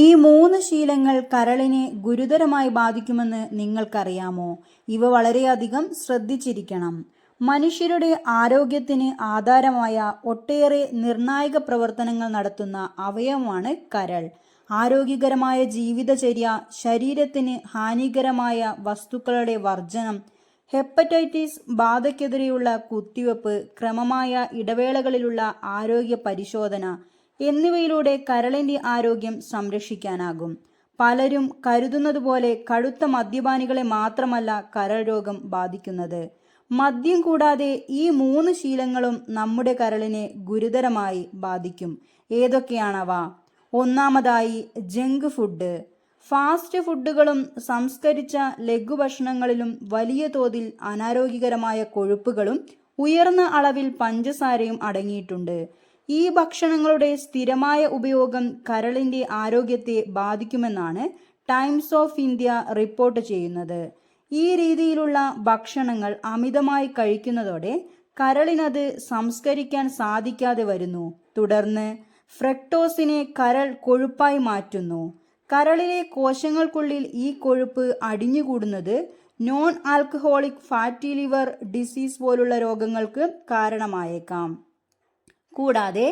ഈ 3 ശീലങ്ങൾ കരളിനെ ഗുരുതരമായി ബാധിക്കുമെന്ന് നിങ്ങൾക്കറിയാമോ? ഇവ വളരെയധികം ശ്രദ്ധിച്ചിരിക്കണം. മനുഷ്യരുടെ ആരോഗ്യത്തിന് ആധാരമായ ഒട്ടേറെ നിർണായക പ്രവർത്തനങ്ങൾ നടത്തുന്ന അവയവമാണ് കരൾ. ആരോഗ്യകരമായ ജീവിതചര്യ, ശരീരത്തിന് ഹാനികരമായ വസ്തുക്കളുടെ വർജനം, ഹെപ്പറ്റൈറ്റിസ് ബാധയ്ക്കെതിരെയുള്ള കുത്തിവയ്പ്, ക്രമമായ ഇടവേളകളിലുള്ള ആരോഗ്യ പരിശോധന എന്നിവയിലൂടെ കരളിന്റെ ആരോഗ്യം സംരക്ഷിക്കാനാകും. പലരും കരുതുന്നതുപോലെ കടുത്ത മദ്യപാനികളെ മാത്രമല്ല കരൾ രോഗം ബാധിക്കുന്നത്. മദ്യം കൂടാതെ ഈ 3 ശീലങ്ങളും നമ്മുടെ കരളിനെ ഗുരുതരമായി ബാധിക്കും. ഏതൊക്കെയാണവ? ഒന്നാമതായി, ജങ്ക് ഫുഡ്. ഫാസ്റ്റ് ഫുഡുകളും സംസ്കരിച്ച ലഘുഭക്ഷണങ്ങളിലും വലിയ തോതിൽ അനാരോഗ്യകരമായ കൊഴുപ്പുകളും ഉയർന്ന അളവിൽ പഞ്ചസാരയും അടങ്ങിയിട്ടുണ്ട്. ഈ ഭക്ഷണങ്ങളുടെ സ്ഥിരമായ ഉപയോഗം കരളിന്റെ ആരോഗ്യത്തെ ബാധിക്കുമെന്നാണ് ടൈംസ് ഓഫ് ഇന്ത്യ റിപ്പോർട്ട് ചെയ്യുന്നത്. ഈ രീതിയിലുള്ള ഭക്ഷണങ്ങൾ അമിതമായി കഴിക്കുന്നതോടെ കരളിനത് സംസ്കരിക്കാൻ സാധിക്കാതെ വരുന്നു. തുടർന്ന് ഫ്രക്ടോസിനെ കരൾ കൊഴുപ്പായി മാറ്റുന്നു. കരളിലെ കോശങ്ങൾക്കുള്ളിൽ ഈ കൊഴുപ്പ് അടിഞ്ഞുകൂടുന്നത് non alcoholic fatty liver disease പോലുള്ള രോഗങ്ങൾക്ക് കാരണമായേക്കാം. കൂടാതെ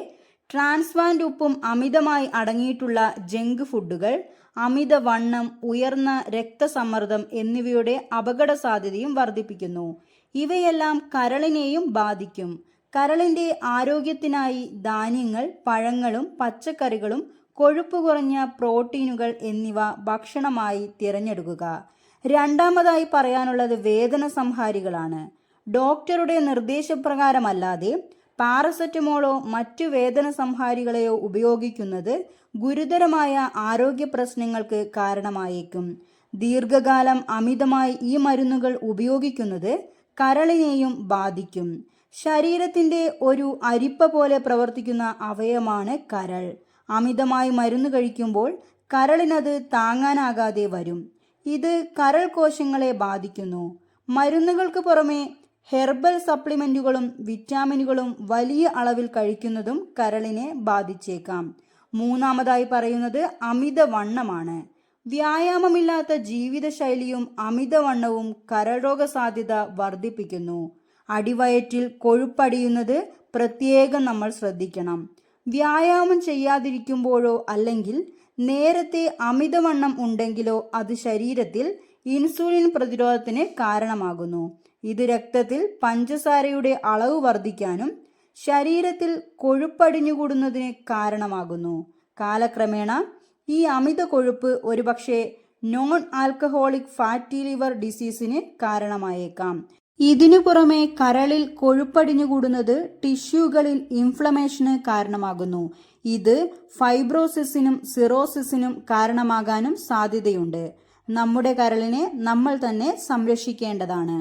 ട്രാൻസ്വാൻഡ് ഉപ്പും അമിതമായി അടങ്ങിയിട്ടുള്ള ജങ്ക് ഫുഡുകൾ അമിതവണ്ണം, ഉയർന്ന രക്തസമ്മർദ്ദം എന്നിവയുടെ അപകട സാധ്യതയും വർദ്ധിപ്പിക്കുന്നു. ഇവയെല്ലാം കരളിനെയും ബാധിക്കും. കരളിന്റെ ആരോഗ്യത്തിനായി ധാന്യങ്ങൾ, പഴങ്ങളും പച്ചക്കറികളും കൊഴുപ്പ് കുറഞ്ഞ പ്രോട്ടീനുകൾ എന്നിവ ഭക്ഷണമായി തിരഞ്ഞെടുക്കുക. രണ്ടാമതായി പറയാനുള്ളത് വേദന സംഹാരികളാണ്. ഡോക്ടറുടെ നിർദ്ദേശപ്രകാരമല്ലാതെ പാരസെറ്റമോളോ മറ്റു വേദന സംഹാരികളെയോ ഉപയോഗിക്കുന്നത് ഗുരുതരമായ ആരോഗ്യ പ്രശ്നങ്ങൾക്ക് കാരണമായേക്കും. ദീർഘകാലം അമിതമായി ഈ മരുന്നുകൾ ഉപയോഗിക്കുന്നത് കരളിനെയും ബാധിക്കും. ശരീരത്തിന്റെ ഒരു അരിപ്പ പോലെ പ്രവർത്തിക്കുന്ന അവയവമാണ് കരൾ. അമിതമായി മരുന്ന് കഴിക്കുമ്പോൾ കരളിനത് താങ്ങാനാകാതെ വരും. ഇത് കരൾ കോശങ്ങളെ ബാധിക്കുന്നു. മരുന്നുകൾക്ക് പുറമെ ഹെർബൽ സപ്ലിമെന്റുകളും വിറ്റാമിനുകളും വലിയ അളവിൽ കഴിക്കുന്നതും കരളിനെ ബാധിച്ചേക്കാം. മൂന്നാമതായി പറയുന്നത് അമിതവണ്ണമാണ്. വ്യായാമമില്ലാത്ത ജീവിതശൈലിയും അമിതവണ്ണവും കരൾ രോഗ സാധ്യത വർദ്ധിപ്പിക്കുന്നു. അടിവയറ്റിൽ കൊഴുപ്പടിയുന്നത് പ്രത്യേകം നമ്മൾ ശ്രദ്ധിക്കണം. വ്യായാമം ചെയ്യാതിരിക്കുമ്പോഴോ അല്ലെങ്കിൽ നേരത്തെ അമിതവണ്ണം ഉണ്ടെങ്കിലോ അത് ശരീരത്തിൽ ഇൻസുലിൻ പ്രതിരോധത്തിന് കാരണമാകുന്നു. ഇത് രക്തത്തിൽ പഞ്ചസാരയുടെ അളവ് വർദ്ധിക്കാനും ശരീരത്തിൽ കൊഴുപ്പടിഞ്ഞുകൂടുന്നതിന് കാരണമാകുന്നു. കാലക്രമേണ ഈ അമിത കൊഴുപ്പ് ഒരുപക്ഷെ നോൺ ആൽക്കഹോളിക് ഫാറ്റി ലിവർ ഡിസീസിന് കാരണമായേക്കാം. ഇതിനു പുറമെ കരളിൽ കൊഴുപ്പടിഞ്ഞുകൂടുന്നത് ടിഷ്യൂകളിൽ ഇൻഫ്ലമേഷന് കാരണമാകുന്നു. ഇത് ഫൈബ്രോസിസിനും സിറോസിസിനും കാരണമാകാനും സാധ്യതയുണ്ട്. നമ്മുടെ കരളിനെ നമ്മൾ തന്നെ സംരക്ഷിക്കേണ്ടതാണ്.